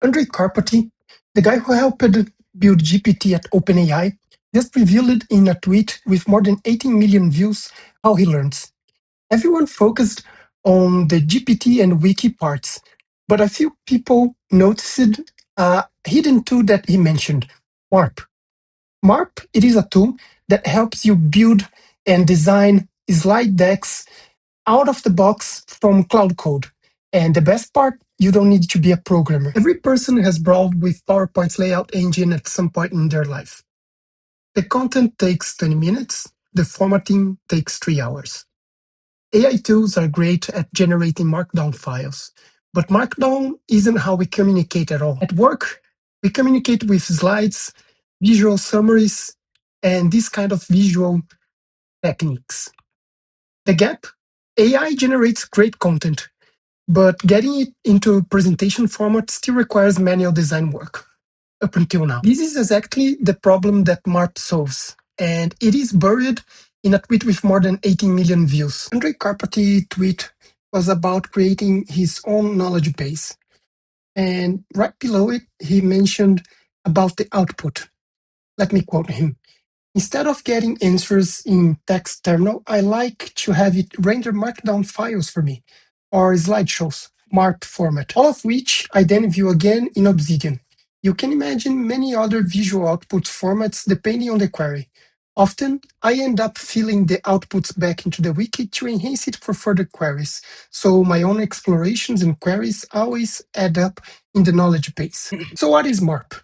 Andrej Karpathy, the guy who helped build GPT at OpenAI, just revealed in a tweet with more than 18 million views how he learns. Everyone focused on the GPT and wiki parts, but a few people noticed a hidden tool that he mentioned, Marp. Marp, it is a tool that helps you build and design slide decks out of the box from Claude Code. And the best part, you don't need to be a programmer. Every person has browsed with PowerPoint's layout engine at some point in their life. The content takes 20 minutes, the formatting takes 3 hours. AI tools are great at generating Markdown files, but Markdown isn't how we communicate at all. At work, we communicate with slides, visual summaries, and this kind of visual techniques. The gap? AI generates great content, but getting it into presentation format still requires manual design work up until now. This is exactly the problem that Marp solves, and it is buried in a tweet with more than 18 million views. Andrej Karpathy's tweet was about creating his own knowledge base. And right below it, he mentioned about the output. Let me quote him. Instead of getting answers in text terminal, I like to have it render markdown files for me, or slideshows, Marp format, all of which I then view again in Obsidian. You can imagine many other visual output formats depending on the query. Often, I end up filling the outputs back into the wiki to enhance it for further queries, so my own explorations and queries always add up in the knowledge base. So what is Marp?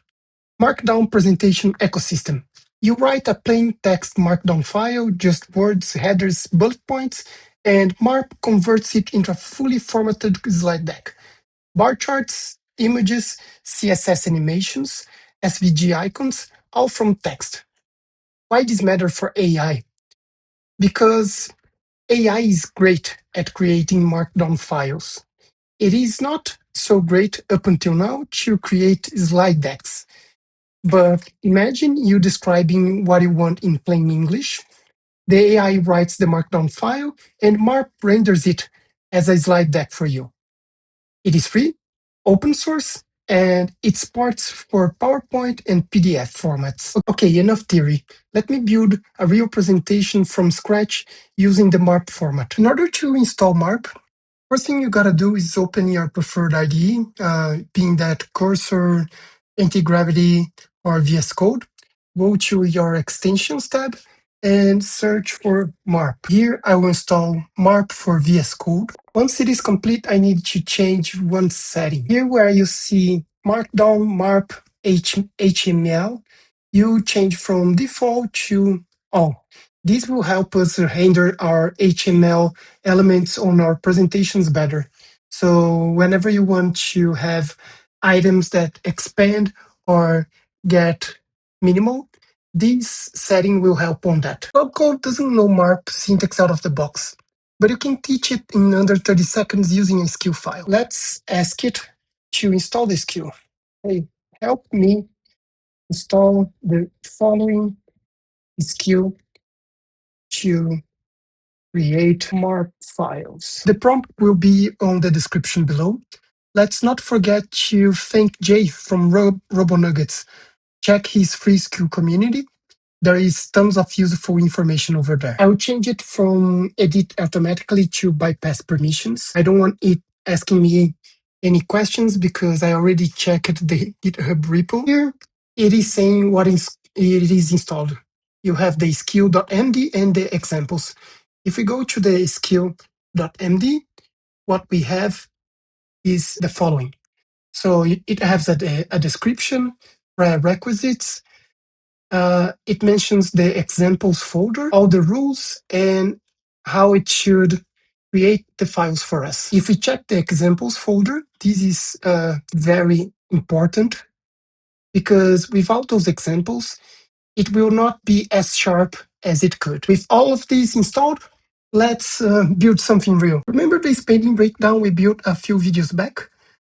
Markdown presentation ecosystem. You write a plain text markdown file, just words, headers, bullet points, and Marp converts it into a fully formatted slide deck. Bar charts, images, CSS animations, SVG icons, all from text. Why this matter for AI? Because AI is great at creating markdown files. It is not so great up until now to create slide decks. But imagine you describing what you want in plain English. The AI writes the markdown file and Marp renders it as a slide deck for you. It is free, open source, and it supports for PowerPoint and PDF formats. Okay, enough theory. Let me build a real presentation from scratch using the Marp format. In order to install Marp, first thing you gotta do is open your preferred IDE, being that Cursor, Anti-Gravity, or VS Code. Go to your Extensions tab and search for Marp. Here I will install Marp for VS Code. Once it is complete, I need to change one setting. Here where you see Markdown Marp HTML, you change from default to all. This will help us render our HTML elements on our presentations better. So whenever you want to have items that expand or get minimal, this setting will help on that. Claude Code doesn't know Marp syntax out of the box, but you can teach it in under 30 seconds using a skill file. Let's ask it to install the skill. Hey, help me install the following skill to create Marp files. The prompt will be on the description below. Let's not forget to thank Jay from RoboNuggets. Check his free skill community. There is tons of useful information over there. I will change it from edit automatically to bypass permissions. I don't want it asking me any questions because I already checked the GitHub repo. Here, it is saying what it is installed. You have the skill.md and the examples. If we go to the skill.md, what we have is the following. So it has a description, prerequisites. It mentions the examples folder, all the rules, and how it should create the files for us. If we check the examples folder, this is very important because without those examples, it will not be as sharp as it could. With all of these installed, let's build something real. Remember the spending breakdown we built a few videos back?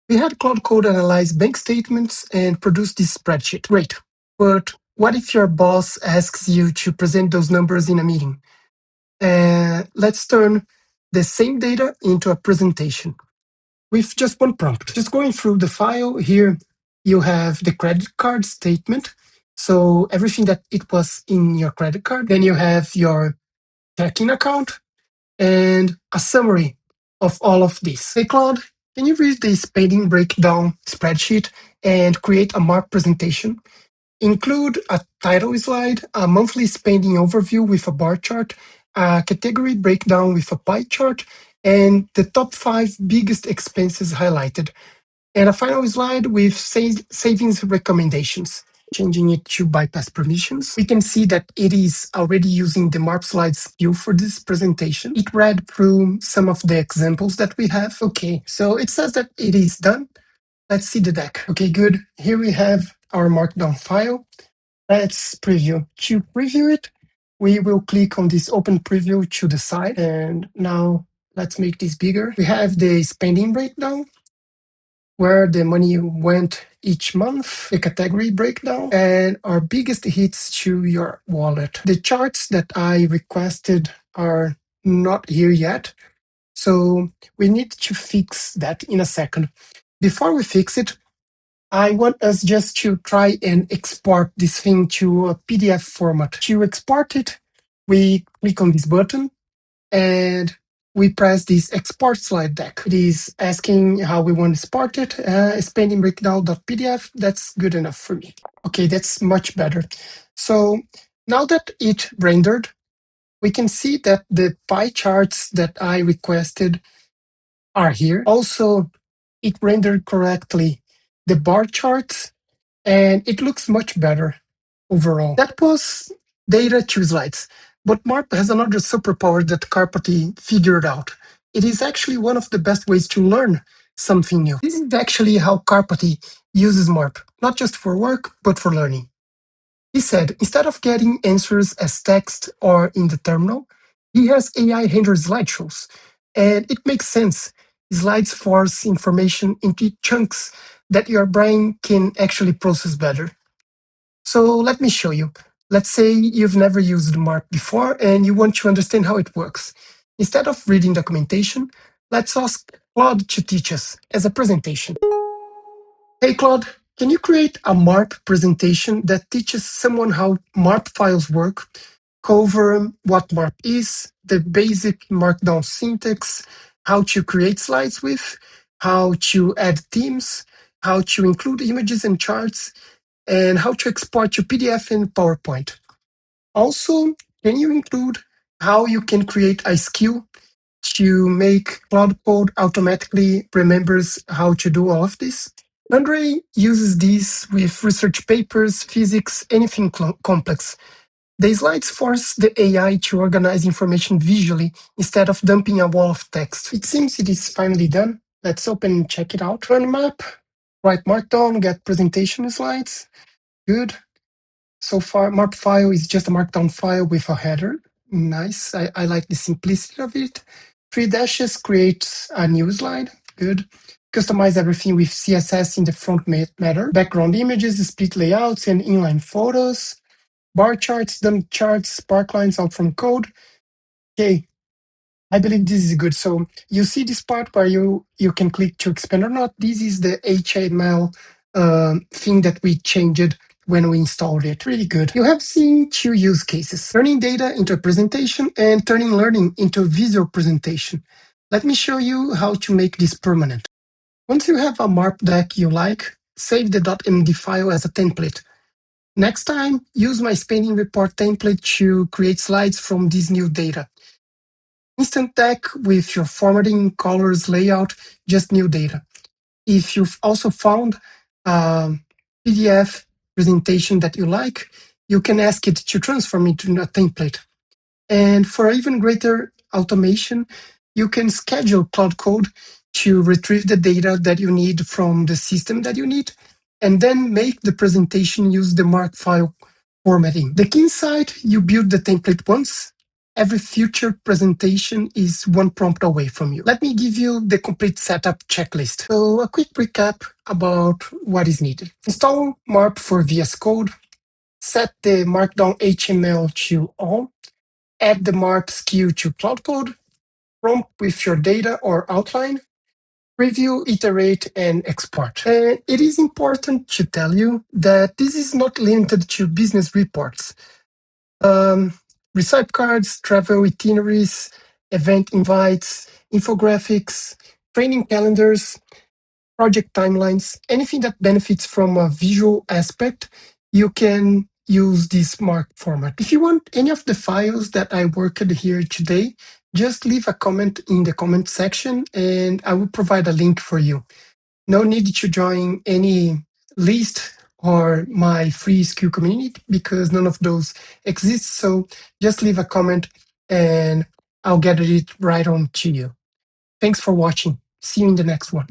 We had Claude Code analyze bank statements and produce this spreadsheet. Great. But what if your boss asks you to present those numbers in a meeting? Let's turn the same data into a presentation with just one prompt. Just going through the file here, you have the credit card statement. So everything that it was in your credit card. Then you have your checking account and a summary of all of this. Hey, Claude, can you read the spending breakdown spreadsheet and create a Marp presentation? Include a title slide, a monthly spending overview with a bar chart, a category breakdown with a pie chart, and the top 5 biggest expenses highlighted. And a final slide with savings recommendations. Changing it to bypass permissions, we can see that it is already using the Marp slides view for this presentation. It read through some of the examples that we have. Okay, so it says that it is done. Let's see the deck. Okay, good. Here we have our markdown file. Let's preview. To preview it, we will click on this open preview to the side. And now let's make this bigger. We have the spending breakdown, where the money went each month, the category breakdown, and our biggest hits to your wallet. The charts that I requested are not here yet, so we need to fix that in a second. Before we fix it, I want us just to try and export this thing to a PDF format. To export it, we click on this button and we press this export slide deck. It is asking how we want to export it. Spending breakdown.pdf, that's good enough for me. Okay, that's much better. So now that it rendered, we can see that the pie charts that I requested are here. Also, it rendered correctly the bar charts, and it looks much better overall. That was data to slides. But Marp has another superpower that Karpathy figured out. It is actually one of the best ways to learn something new. This is actually how Karpathy uses Marp, not just for work, but for learning. He said, instead of getting answers as text or in the terminal, he has AI render slideshows. And it makes sense. Slides force information into chunks that your brain can actually process better. So let me show you. Let's say you've never used Marp before and you want to understand how it works. Instead of reading documentation, let's ask Claude to teach us as a presentation. Hey Claude, can you create a Marp presentation that teaches someone how Marp files work, cover what Marp is, the basic markdown syntax, how to create slides with, how to add themes, how to include images and charts, and how to export your PDF and PowerPoint. Also, can you include how you can create a skill to make Claude Code automatically remembers how to do all of this? Andrej uses this with research papers, physics, anything complex. The slides force the AI to organize information visually instead of dumping a wall of text. It seems it is finally done. Let's open and check it out. Run map, write markdown, get presentation slides. Good. So far, Marp file is just a markdown file with a header. Nice. I like the simplicity of it. 3 dashes creates a new slide. Good. Customize everything with CSS in the front matter. Background images, split layouts, and inline photos. Bar charts, dump charts, spark lines out from code. Okay, I believe this is good. So you see this part where you can click to expand or not. This is the HTML thing that we changed when we installed it. Really good. You have seen 2 use cases, turning data into a presentation and turning learning into a visual presentation. Let me show you how to make this permanent. Once you have a Marp deck you like, save the .md file as a template. Next time, use my spending report template to create slides from this new data. Instant deck with your formatting, colors, layout, just new data. If you've also found a PDF presentation that you like, you can ask it to transform into a template. And for even greater automation, you can schedule Claude Code to retrieve the data that you need from the system that you need, and then make the presentation use the Mark file formatting. The key insight, you build the template once. Every future presentation is one prompt away from you. Let me give you the complete setup checklist. So a quick recap about what is needed. Install Marp for VS Code. Set the Markdown HTML to all. Add the Marp skill to Claude Code. Prompt with your data or outline. Review, iterate, and export. And it is important to tell you that this is not limited to business reports. Receipt cards, travel itineraries, event invites, infographics, training calendars, project timelines, anything that benefits from a visual aspect, you can use this Marp format. If you want any of the files that I worked here today, just leave a comment in the comment section and I will provide a link for you. No need to join any list or my free skill community because none of those exist. So just leave a comment and I'll get it right on to you. Thanks for watching. See you in the next one.